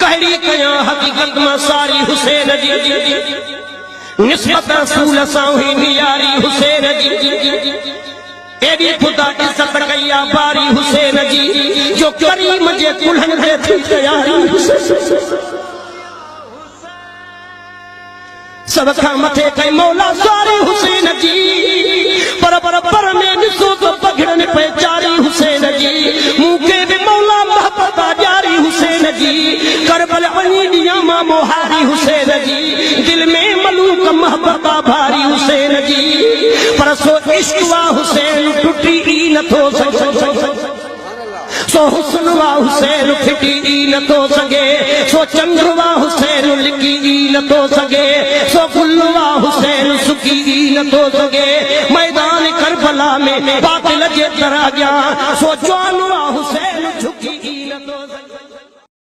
कहड़ी कया हकीकत में सारी हुसैन जी निस्बत रसूल सां हुई नियारी हुसैन जी एडी खुदा इज्जत कया बारी हुसैन जी जो करीम जे कुल्हन दे थी तैयारी सब खां मथे कई मौला सारी हुसैन जी पर में ॾिसो तो पगड़न पे जारी हुसैन जी मूंखे भी मौला मोहब्बत जारी हुसैन जी करबल वही दिया मां मोहारी हुसैन जी दिल में मलूक मोहब्बत भारी हुसैन जी पर सो इश्क वा हुसैन टूटी ई नथो सके सो हुस्न वा हुसैन फिटी ई नथो सके सो चंद्र वा हुसैन लिकी ई नथो सके सो गुल वा हुसैन सुकी ई नथो सके मैदान करबला में बातिल जे तरह गया सो जवान वा हुसैन